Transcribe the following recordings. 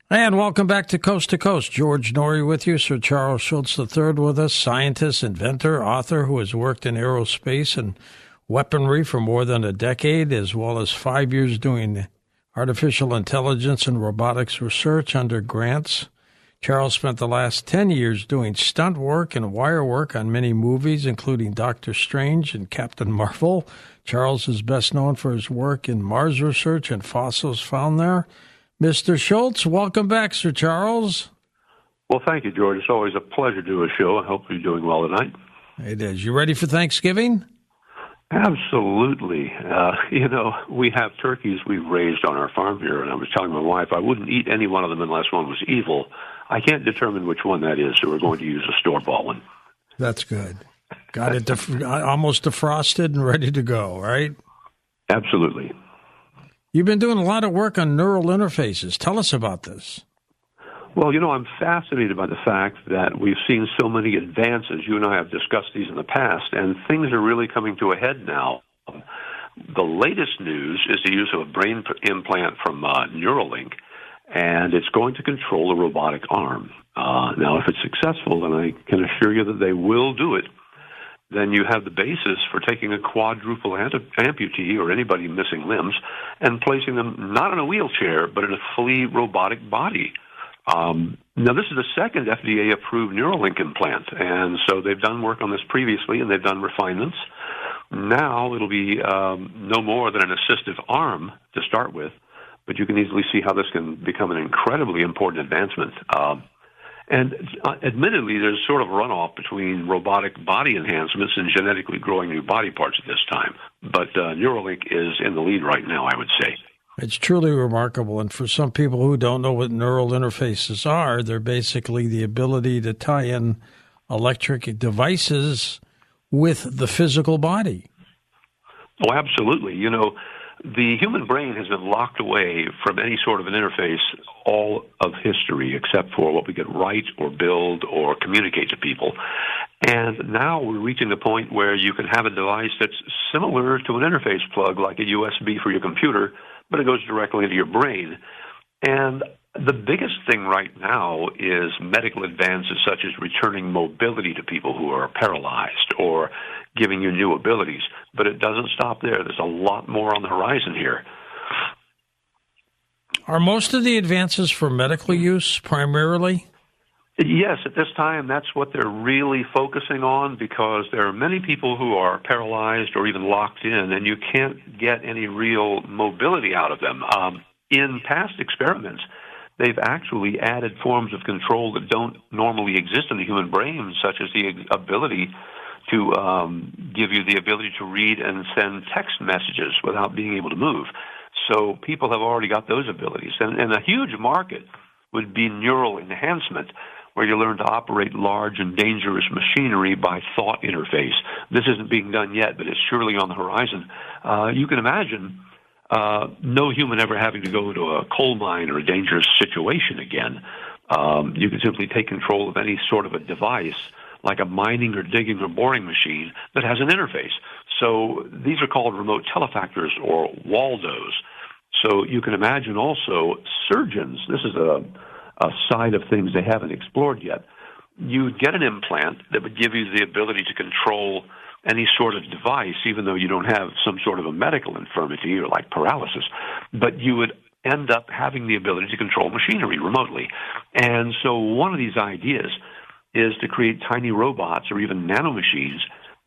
And welcome back to Coast to Coast. George Norrie with you, Sir Charles Shultz III with us, scientist, inventor, author who has worked in aerospace and weaponry for more than a decade, as well as 5 years doing artificial intelligence and robotics research under grants. Charles spent the last 10 years doing stunt work and wire work on many movies, including Doctor Strange and Captain Marvel. Charles is best known for his work in Mars research and fossils found there. Mr. Shultz, welcome back, Sir Charles. Well, thank you, George. It's always a pleasure to do a show. I hope you're doing well tonight. It is. You ready for Thanksgiving? Absolutely. We have turkeys we've raised on our farm here, and I was telling my wife I wouldn't eat any one of them unless one was evil. I can't determine which one that is, so we're going to use a store-bought one. That's good. Got it almost defrosted and ready to go, right? Absolutely. You've been doing a lot of work on neural interfaces. Tell us about this. Well, I'm fascinated by the fact that we've seen so many advances. You and I have discussed these in the past, and things are really coming to a head now. The latest news is the use of a brain implant from Neuralink, and it's going to control a robotic arm. Now, if it's successful, and I can assure you that they will do it, then you have the basis for taking a quadruple amputee or anybody missing limbs and placing them not in a wheelchair, but in a fully robotic body. Now, this is the second FDA-approved Neuralink implant, and so they've done work on this previously, and they've done refinements. Now it'll be no more than an assistive arm to start with, but you can easily see how this can become an incredibly important advancement. And admittedly, there's sort of a runoff between robotic body enhancements and genetically growing new body parts at this time. But Neuralink is in the lead right now, I would say. It's truly remarkable. And for some people who don't know what neural interfaces are, they're basically the ability to tie in electric devices with the physical body. Oh, absolutely. The human brain has been locked away from any sort of an interface all of history except for what we could write or build or communicate to people. And now we're reaching the point where you can have a device that's similar to an interface plug, like a USB for your computer, but it goes directly into your brain. And the biggest thing right now is medical advances such as returning mobility to people who are paralyzed or giving you new abilities. But it doesn't stop there. There's a lot more on the horizon here. Are most of the advances for medical use primarily? Yes, at this time, that's what they're really focusing on because there are many people who are paralyzed or even locked in, and you can't get any real mobility out of them. In past experiments, they've actually added forms of control that don't normally exist in the human brain, such as the ability to give you the ability to read and send text messages without being able to move. So people have already got those abilities. And a huge market would be neural enhancement, where you learn to operate large and dangerous machinery by thought interface. This isn't being done yet, but it's surely on the horizon. You can imagine no human ever having to go to a coal mine or a dangerous situation again. You can simply take control of any sort of a device, like a mining or digging or boring machine that has an interface. So these are called remote telefactors or Waldos. So you can imagine also surgeons. This is a side of things they haven't explored yet. You'd get an implant that would give you the ability to control any sort of device, even though you don't have some sort of a medical infirmity or like paralysis, but you would end up having the ability to control machinery remotely. And so one of these ideas is to create tiny robots or even nanomachines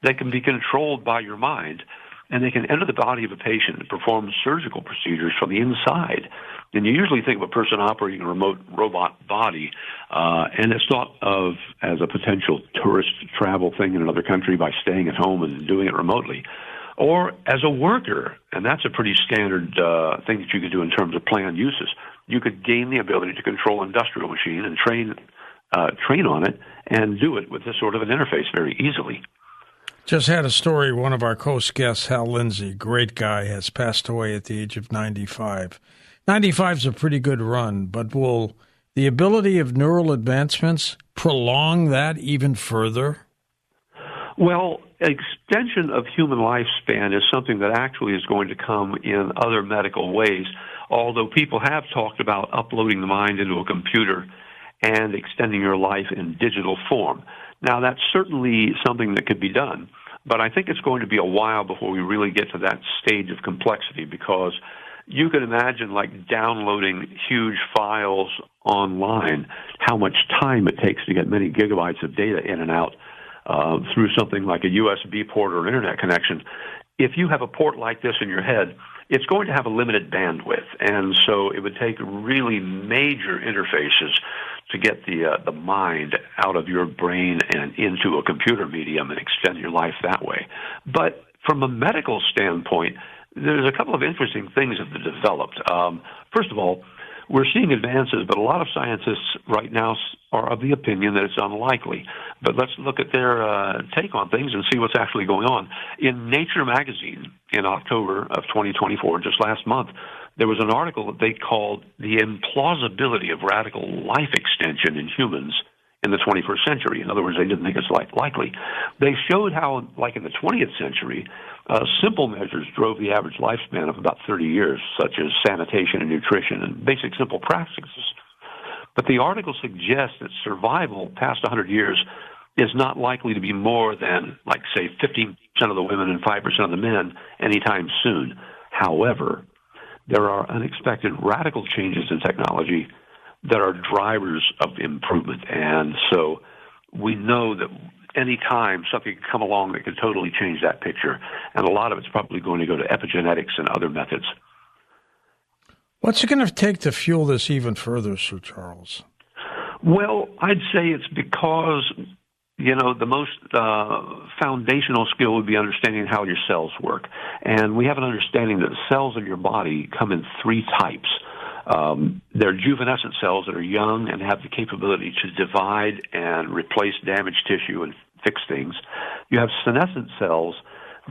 that can be controlled by your mind, and they can enter the body of a patient and perform surgical procedures from the inside. And you usually think of a person operating a remote robot body, and it's thought of as a potential tourist travel thing in another country by staying at home and doing it remotely, or as a worker, and that's a pretty standard thing that you could do in terms of planned uses. You could gain the ability to control an industrial machine and train on it and do it with this sort of an interface very easily. Just had a story. One of our Coast guests, Hal Lindsey, great guy, has passed away at the age of 95. 95 is a pretty good run, but will the ability of neural advancements prolong that even further? Well, extension of human lifespan is something that actually is going to come in other medical ways, although people have talked about uploading the mind into a computer and extending your life in digital form. Now, that's certainly something that could be done, but I think it's going to be a while before we really get to that stage of complexity, because you can imagine like downloading huge files online, how much time it takes to get many gigabytes of data in and out through something like a USB port or internet connection. If you have a port like this in your head, it's going to have a limited bandwidth, and so it would take really major interfaces to get the mind out of your brain and into a computer medium and extend your life that way. But from a medical standpoint, there's a couple of interesting things that have developed. First of all, we're seeing advances, but a lot of scientists right now are of the opinion that it's unlikely. But let's look at their take on things and see what's actually going on. In Nature magazine in October of 2024, just last month, there was an article that they called The Implausibility of Radical Life Extension in Humans in the 21st century. In other words, they didn't think it's likely. They showed how, like in the 20th century, simple measures drove the average lifespan of about 30 years, such as sanitation and nutrition and basic simple practices. But the article suggests that survival past 100 years is not likely to be more than, like, say, 15% of the women and 5% of the men anytime soon. However, there are unexpected radical changes in technology that are drivers of improvement. And so we know that any time something can come along that can totally change that picture. And a lot of it's probably going to go to epigenetics and other methods. What's it going to take to fuel this even further, Sir Charles? Well, I'd say it's because, the most foundational skill would be understanding how your cells work. And we have an understanding that cells in your body come in three types. They're juvenescent cells that are young and have the capability to divide and replace damaged tissue and fix things. You have senescent cells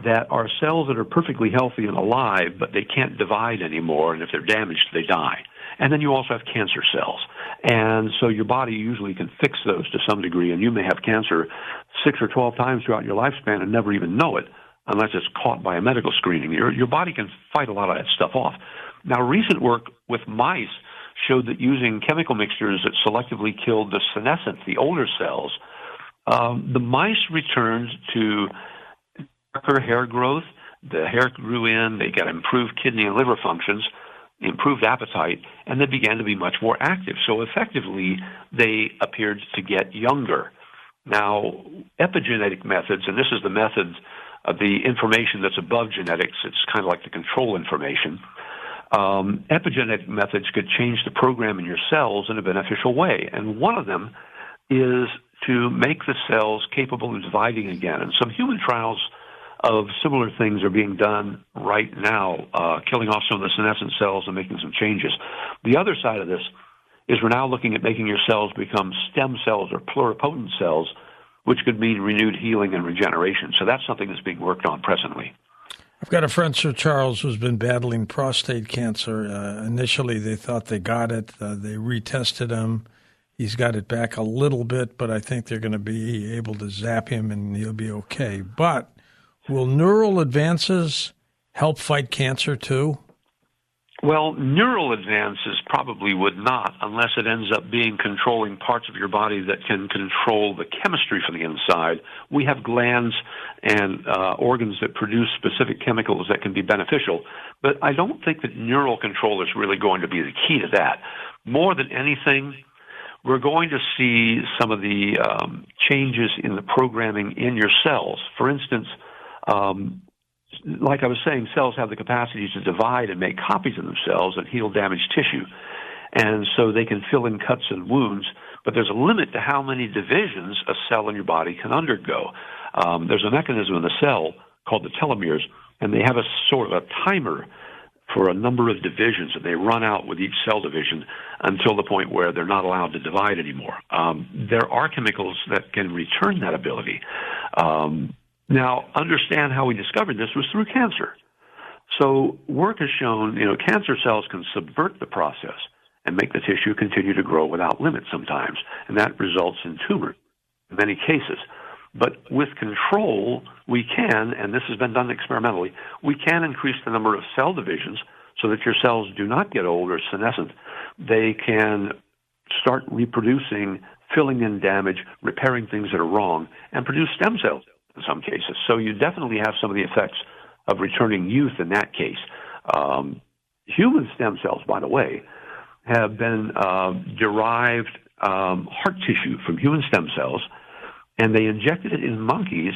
that are cells that are perfectly healthy and alive, but they can't divide anymore, and if they're damaged, they die. And then you also have cancer cells. And so your body usually can fix those to some degree, and you may have cancer 6 or 12 times throughout your lifespan and never even know it unless it's caught by a medical screening. Your body can fight a lot of that stuff off. Now, recent work with mice showed that using chemical mixtures that selectively killed the senescent, the older cells, the mice returned to darker hair growth. The hair grew in, they got improved kidney and liver functions, improved appetite, and they began to be much more active. So effectively, they appeared to get younger. Now, epigenetic methods, and this is the method of the information that's above genetics, it's kind of like the control information. Epigenetic methods could change the program in your cells in a beneficial way, and one of them is to make the cells capable of dividing again. And some human trials of similar things are being done right now, killing off some of the senescent cells and making some changes. The other side of this is we're now looking at making your cells become stem cells or pluripotent cells, which could mean renewed healing and regeneration. So that's something that's being worked on presently. I've got a friend, Sir Charles, who's been battling prostate cancer. Initially, they thought they got it. They retested him. He's got it back a little bit, but I think they're going to be able to zap him and he'll be okay. But will neural advances help fight cancer too? Well, neural advances probably would not, unless it ends up being controlling parts of your body that can control the chemistry from the inside. We have glands and organs that produce specific chemicals that can be beneficial, but I don't think that neural control is really going to be the key to that. More than anything, we're going to see some of the changes in the programming in your cells. For instance, like I was saying, cells have the capacity to divide and make copies of themselves and heal damaged tissue. And so they can fill in cuts and wounds, but there's a limit to how many divisions a cell in your body can undergo. There's a mechanism in the cell called the telomeres, and they have a sort of a timer for a number of divisions, and they run out with each cell division until the point where they're not allowed to divide anymore. There are chemicals that can return that ability. Now, understand how we discovered this was through cancer. So work has shown, cancer cells can subvert the process and make the tissue continue to grow without limit sometimes, and that results in tumors in many cases. But with control, we can, and this has been done experimentally, we can increase the number of cell divisions so that your cells do not get old or senescent. They can start reproducing, filling in damage, repairing things that are wrong, and produce stem cells in some cases. So you definitely have some of the effects of returning youth in that case. Human stem cells, by the way, have been derived heart tissue from human stem cells, and they injected it in monkeys,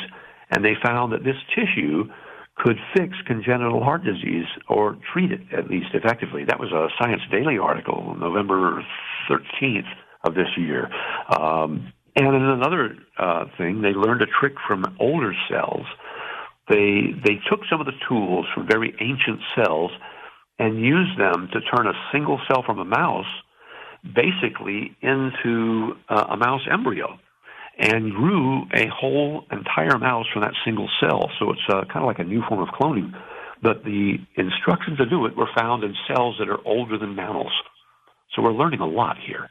and they found that this tissue could fix congenital heart disease or treat it, at least effectively. That was a Science Daily article, November 13th of this year. And in another thing, they learned a trick from older cells. They took some of the tools from very ancient cells and used them to turn a single cell from a mouse basically into a mouse embryo, and grew a whole entire mouse from that single cell. So it's kind of like a new form of cloning. But the instructions to do it were found in cells that are older than mammals. So we're learning a lot here.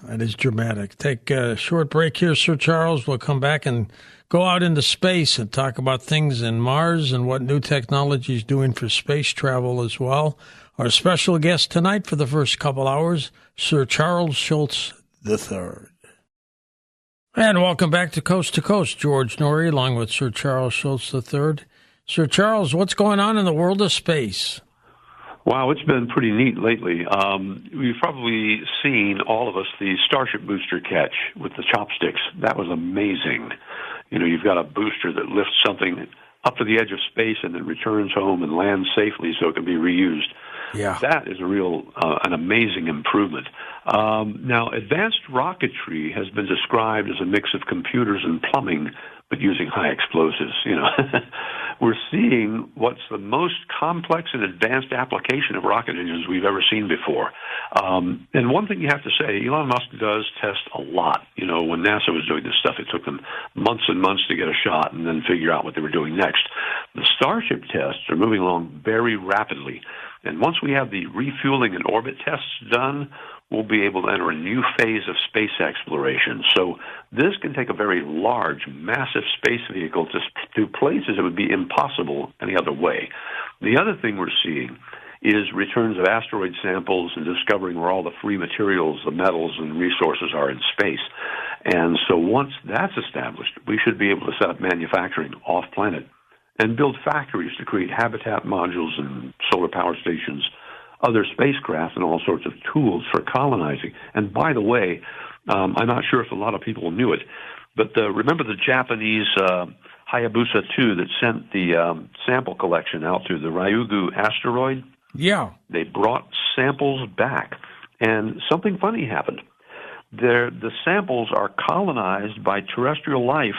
That is dramatic. Take a short break here, Sir Charles. We'll come back and go out into space and talk about things in Mars and what new technology is doing for space travel as well. Our special guest tonight for the first couple hours, Sir Charles Shultz III. And welcome back to Coast. George Norrie, along with Sir Charles Shultz III. Sir Charles, what's going on in the world of space? Wow, it's been pretty neat lately. We've probably seen, all of us, the Starship booster catch with the chopsticks. That was amazing. You know, you've got a booster that lifts something up to the edge of space and then returns home and lands safely so it can be reused. Yeah. That is a real, an amazing improvement. Now, advanced rocketry has been described as a mix of computers and plumbing, but using high explosives. You know, we're seeing what's the most complex and advanced application of rocket engines we've ever seen before. And one thing you have to say, Elon Musk does test a lot. You know, when NASA was doing this stuff, it took them months and months to get a shot and then figure out what they were doing next. The Starship tests are moving along very rapidly. And once we have the refueling and orbit tests done, we'll be able to enter a new phase of space exploration. So this can take a very large, massive space vehicle to places it would be impossible any other way. The other thing we're seeing is returns of asteroid samples and discovering where all the free materials, the metals and resources are in space. And so once that's established, we should be able to set up manufacturing off-planet and build factories to create habitat modules and solar power stations, other spacecraft, and all sorts of tools for colonizing. And by the way, I'm not sure if a lot of people knew it, but remember the Japanese Hayabusa 2 that sent the sample collection out to the Ryugu asteroid? Yeah. They brought samples back, and something funny happened. The samples are colonized by terrestrial life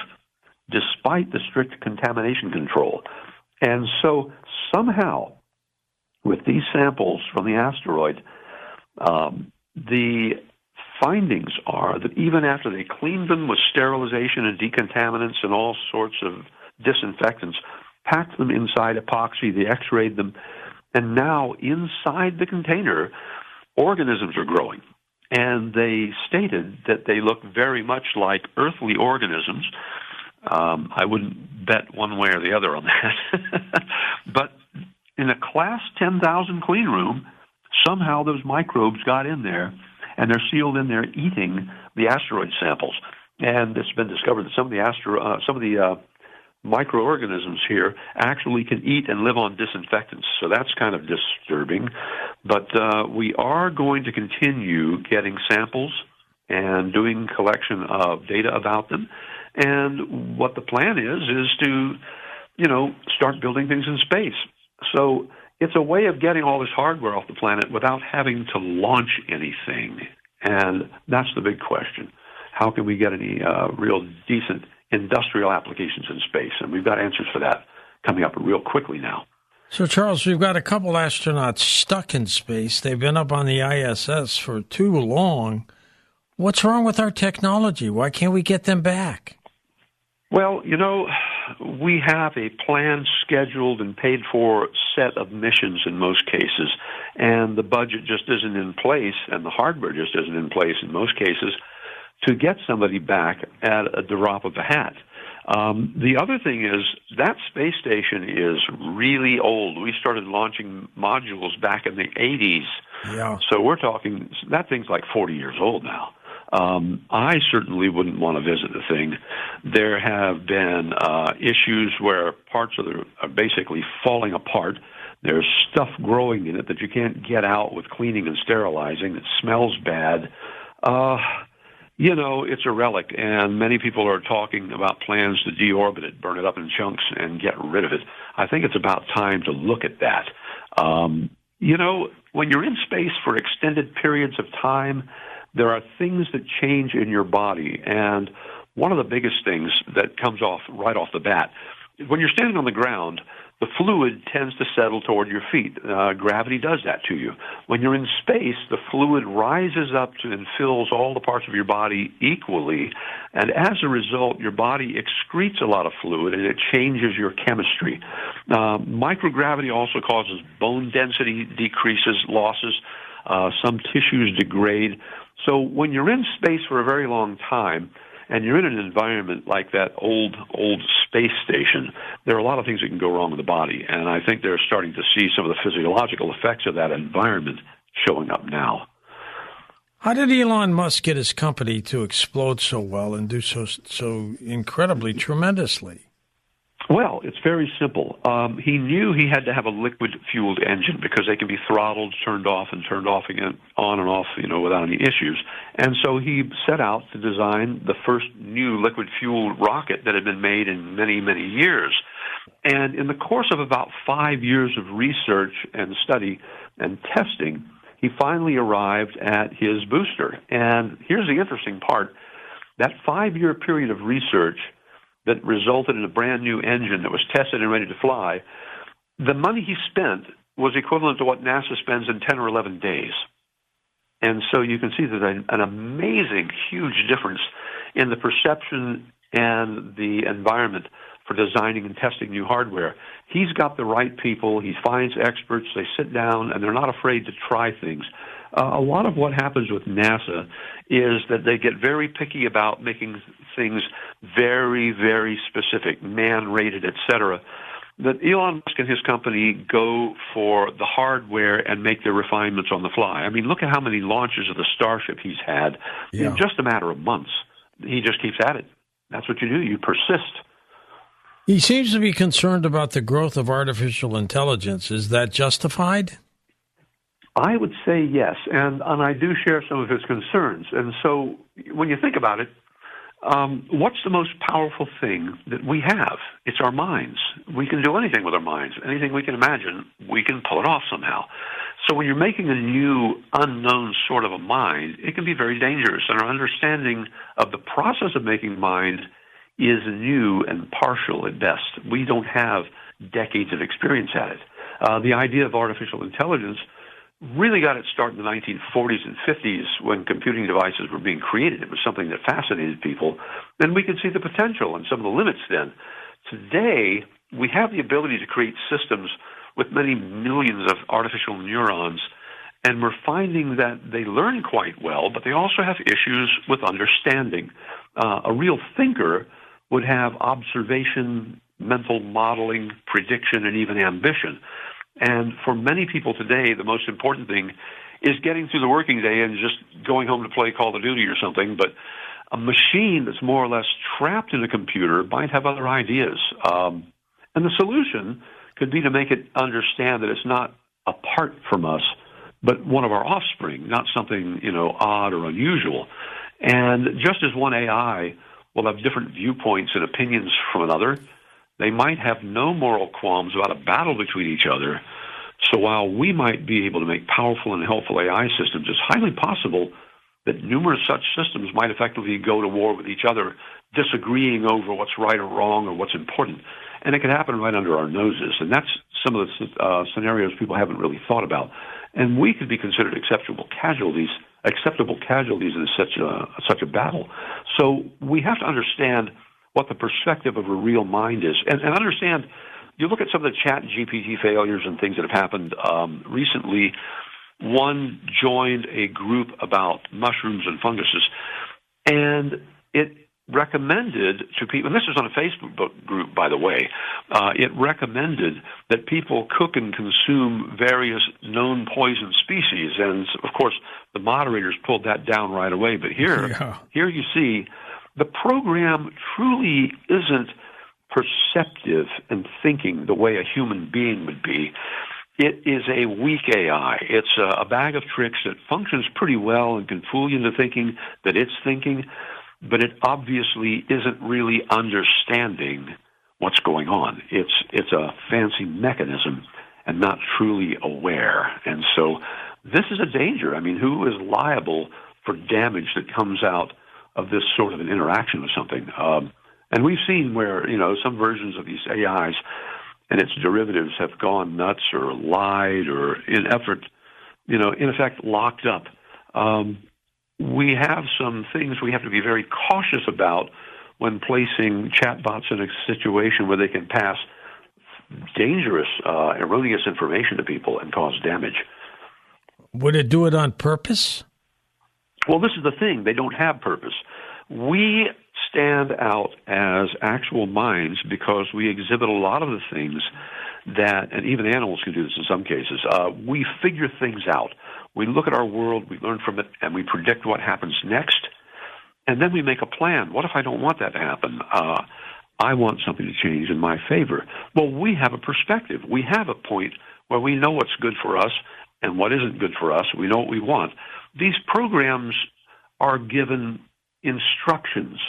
despite the strict contamination control. And so somehow, with these samples from the asteroid, the findings are that even after they cleaned them with sterilization and decontaminants and all sorts of disinfectants, packed them inside epoxy, they x-rayed them, and now inside the container, organisms are growing. And they stated that they look very much like earthly organisms. I wouldn't bet one way or the other on that. But in a class 10,000 clean room, somehow those microbes got in there, and they're sealed in there eating the asteroid samples. And it's been discovered that some of the microorganisms here actually can eat and live on disinfectants. So that's kind of disturbing. But we are going to continue getting samples and doing collection of data about them. And what the plan is to, start building things in space. So it's a way of getting all this hardware off the planet without having to launch anything. And that's the big question. How can we get any real decent industrial applications in space? And we've got answers for that coming up real quickly now. So, Charles, we've got a couple astronauts stuck in space. They've been up on the ISS for too long. What's wrong with our technology? Why can't we get them back? Well, we have a planned, scheduled, and paid-for set of missions in most cases, and the budget just isn't in place, and the hardware just isn't in place in most cases to get somebody back at the drop of a hat. The other thing is that space station is really old. We started launching modules back in the 80s. Yeah. So we're talking, that thing's like 40 years old now. I certainly wouldn't want to visit the thing. There have been issues where parts of it are basically falling apart. There's stuff growing in it that you can't get out with cleaning and sterilizing. It smells bad. It's a relic, and many people are talking about plans to deorbit it, burn it up in chunks, and get rid of it. I think it's about time to look at that. When you're in space for extended periods of time, there are things that change in your body, and one of the biggest things that comes off right off the bat, when you're standing on the ground, the fluid tends to settle toward your feet. Gravity does that to you. When you're in space, the fluid rises up and fills all the parts of your body equally, and as a result, your body excretes a lot of fluid, and it changes your chemistry. Microgravity also causes bone density decreases, losses. Some tissues degrade. So when you're in space for a very long time, and you're in an environment like that old space station, there are a lot of things that can go wrong with the body, and I think they're starting to see some of the physiological effects of that environment showing up now. How did Elon Musk get his company to explode so well and do so incredibly tremendously? Well, it's very simple. He knew he had to have a liquid-fueled engine because they can be throttled, turned off, and turned off again, on and off, without any issues. And so he set out to design the first new liquid-fueled rocket that had been made in many, many years. And in the course of about 5 years of research and study and testing, he finally arrived at his booster. And here's the interesting part. That 5-year period of research that resulted in a brand new engine that was tested and ready to fly, the money he spent was equivalent to what NASA spends in 10 or 11 days. And so you can see there's an amazing, huge difference in the perception and the environment for designing and testing new hardware. He's got the right people. He finds experts. They sit down, and they're not afraid to try things. A lot of what happens with NASA is that they get very picky about making things very, very specific, man-rated, et cetera. That Elon Musk and his company go for the hardware and make their refinements on the fly. I mean, look at how many launches of the Starship he's had in just a matter of months. He just keeps at it. That's what you do. You persist. He seems to be concerned about the growth of artificial intelligence. Is that justified? I would say yes, and I do share some of his concerns. And so when you think about it, what's the most powerful thing that we have? It's our minds. We can do anything with our minds. Anything we can imagine, we can pull it off somehow. So when you're making a new, unknown sort of a mind, it can be very dangerous. And our understanding of the process of making mind is new and partial at best. We don't have decades of experience at it. The idea of artificial intelligence really got its start in the 1940s and 50s when computing devices were being created. It was something that fascinated people, and we could see the potential and some of the limits then. Today, we have the ability to create systems with many millions of artificial neurons, and we're finding that they learn quite well, but they also have issues with understanding. A real thinker would have observation, mental modeling, prediction, and even ambition. And for many people today, the most important thing is getting through the working day and just going home to play Call of Duty or something. But a machine that's more or less trapped in a computer might have other ideas. And the solution could be to make it understand that it's not apart from us, but one of our offspring, not something, odd or unusual. And just as one AI will have different viewpoints and opinions from another, they might have no moral qualms about a battle between each other. So while we might be able to make powerful and helpful AI systems, it's highly possible that numerous such systems might effectively go to war with each other, disagreeing over what's right or wrong or what's important. And it can happen right under our noses. And that's some of the scenarios people haven't really thought about. And we could be considered acceptable casualties in such a battle. So we have to understand what the perspective of a real mind is. And understand, you look at some of the chat GPT failures and things that have happened recently. One joined a group about mushrooms and funguses. And it recommended to people, and this is on a Facebook group, by the way, it recommended that people cook and consume various known poison species. And, of course, the moderators pulled that down right away. But here you see the program truly isn't perceptive and thinking the way a human being would be. It is a weak AI. It's a bag of tricks that functions pretty well and can fool you into thinking that it's thinking, but it obviously isn't really understanding what's going on. It's a fancy mechanism and not truly aware. And so this is a danger. I mean, who is liable for damage that comes out of this sort of an interaction with something? And we've seen where, some versions of these AIs and its derivatives have gone nuts or lied or in effect locked up. We have some things we have to be very cautious about when placing chatbots in a situation where they can pass dangerous, erroneous information to people and cause damage. Would it do it on purpose? Well, this is the thing. They don't have purpose. We stand out as actual minds because we exhibit a lot of the things that, and even animals can do this in some cases, we figure things out. We look at our world, we learn from it, and we predict what happens next. And then we make a plan. What if I don't want that to happen? I want something to change in my favor. Well, we have a perspective. We have a point where we know what's good for us and what isn't good for us. We know what we want. These programs are given instructions.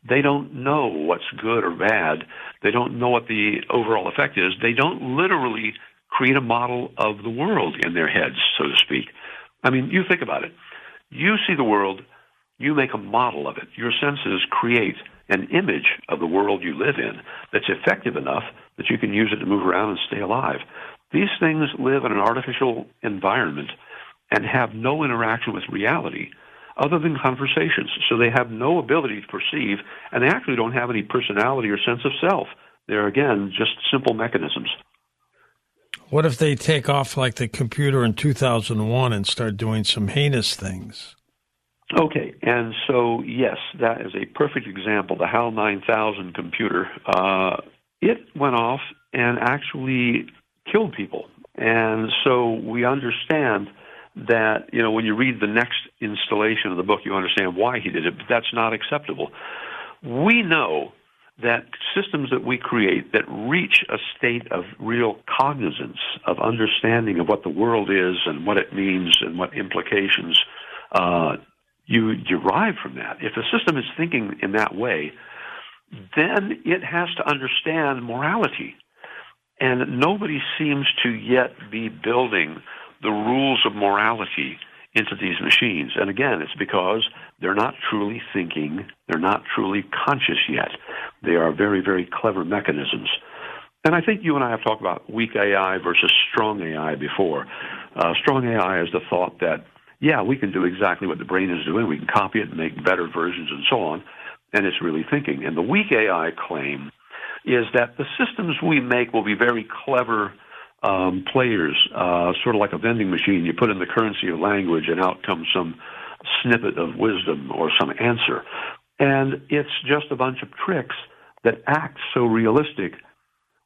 They don't know what's good or bad. They don't know what the overall effect is. They don't literally create a model of the world in their heads, so to speak. I mean, you think about it. You see the world, you make a model of it. Your senses create an image of the world you live in that's effective enough that you can use it to move around and stay alive. These things live in an artificial environment and have no interaction with reality other than conversations. So they have no ability to perceive, and they actually don't have any personality or sense of self. They're, again, just simple mechanisms. What if they take off like the computer in 2001 and start doing some heinous things? Okay, and so, yes, that is a perfect example. The HAL 9000 computer, it went off and actually killed people. And so we understand that, when you read the next installation of the book, you understand why he did it, but that's not acceptable. We know that systems that we create that reach a state of real cognizance, of understanding of what the world is and what it means and what implications you derive from that. If the system is thinking in that way, then it has to understand morality. And nobody seems to yet be building the rules of morality into these machines. And again, it's because they're not truly thinking, they're not truly conscious yet. They are very, very clever mechanisms. And I think you and I have talked about weak AI versus strong AI before. Strong AI is the thought that, yeah, we can do exactly what the brain is doing, we can copy it and make better versions and so on, and it's really thinking. And the weak AI claim is that the systems we make will be very clever players, sort of like a vending machine. You put in the currency of language and out comes some snippet of wisdom or some answer. And it's just a bunch of tricks that act so realistic.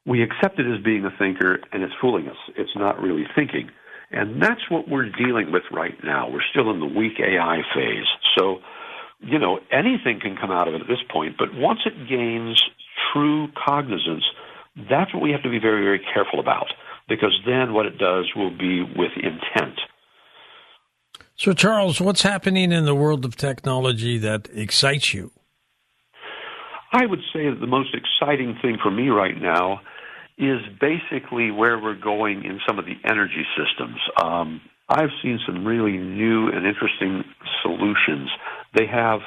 We accept it as being a thinker, and it's fooling us. It's not really thinking. And that's what we're dealing with right now. We're still in the weak AI phase. So, anything can come out of it at this point, but once it gains true cognizance, that's what we have to be very, very careful about, because then what it does will be with intent. So, Charles, what's happening in the world of technology that excites you? I would say that the most exciting thing for me right now is basically where we're going in some of the energy systems. I've seen some really new and interesting solutions. They have,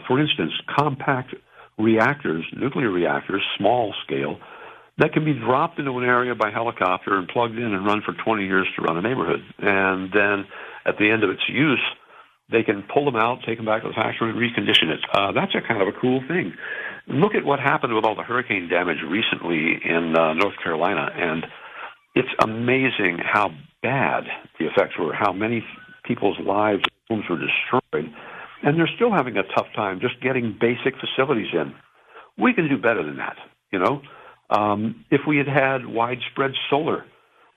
for instance, compact reactors, nuclear reactors, small scale, that can be dropped into an area by helicopter and plugged in and run for 20 years to run a neighborhood. And then at the end of its use, they can pull them out, take them back to the factory, and recondition it. That's a kind of a cool thing. Look at what happened with all the hurricane damage recently in North Carolina, and it's amazing how bad the effects were, how many people's lives, homes were destroyed. and they're still having a tough time just getting basic facilities in. We can do better than that, you know. If we had had widespread solar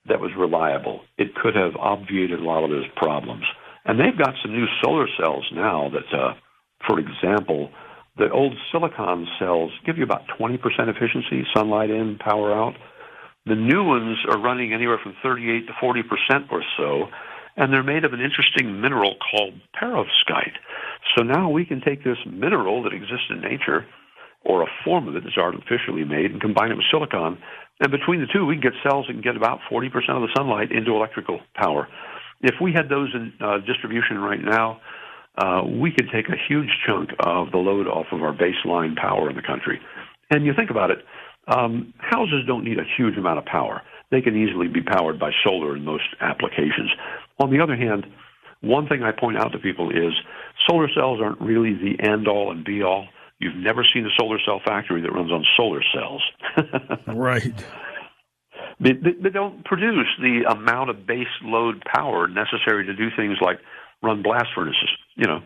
that was reliable, it could have obviated a lot of those problems. And they've got some new solar cells now that, for example, the old silicon cells give you about 20% efficiency, sunlight in, power out. The new ones are running anywhere from 38 to 40% or so, and they're made of an interesting mineral called perovskite. So now we can take this mineral that exists in nature, or a form of it that's artificially made, and combine it with silicon. And between the two, we can get cells that can get about 40% of the sunlight into electrical power. If we had those in distribution right now, we could take a huge chunk of the load off of our baseline power in the country. And you think about it, houses don't need a huge amount of power. They can easily be powered by solar in most applications. On the other hand, one thing I point out to people is solar cells aren't really the end-all and be-all. You've never seen a solar cell factory that runs on solar cells. Right. They don't produce the amount of base load power necessary to do things like run blast furnaces. You know,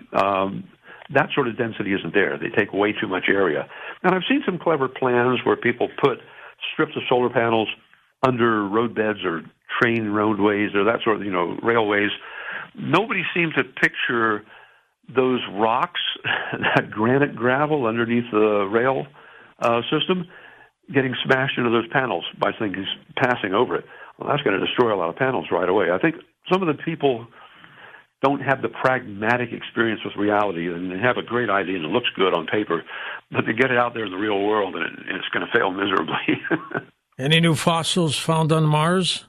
that sort of density isn't there. They take way too much area. And I've seen some clever plans where people put strips of solar panels under roadbeds or train roadways or that sort of, you know, railways. Nobody seems to picture those rocks, that granite gravel underneath the rail system, getting smashed into those panels by things passing over it. Well, that's going to destroy a lot of panels right away. I think some of the people don't have the pragmatic experience with reality, and they have a great idea and it looks good on paper, but they get it out there in the real world and it's going to fail miserably. Any new fossils found on Mars?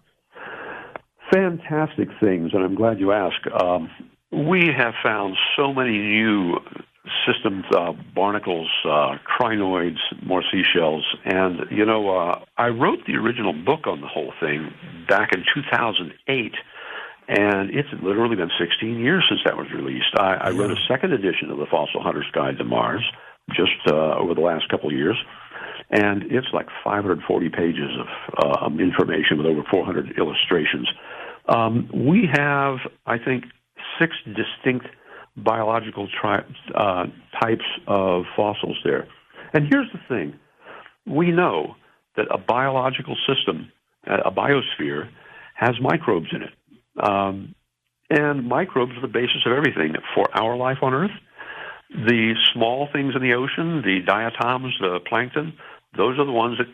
Fantastic things, and I'm glad you asked. We have found so many new systems, barnacles, crinoids, more seashells. And, you know, I wrote the original book on the whole thing back in 2008, and it's literally been 16 years since that was released. I wrote a second edition of the Fossil Hunter's Guide to Mars just over the last couple of years, and it's like 540 pages of information with over 400 illustrations. We have, I think, 6 distinct biological types of fossils there. And here's the thing. We know that a biological system, a biosphere, has microbes in it. And microbes are the basis of everything for our life on Earth. The small things in the ocean, the diatoms, the plankton, those are the ones that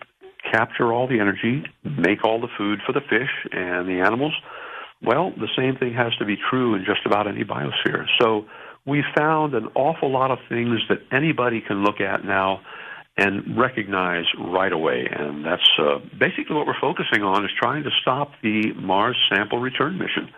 capture all the energy, make all the food for the fish and the animals. Well, the same thing has to be true in just about any biosphere. So we found an awful lot of things that anybody can look at now and recognize right away. And that's basically what we're focusing on, is trying to stop the Mars sample return mission.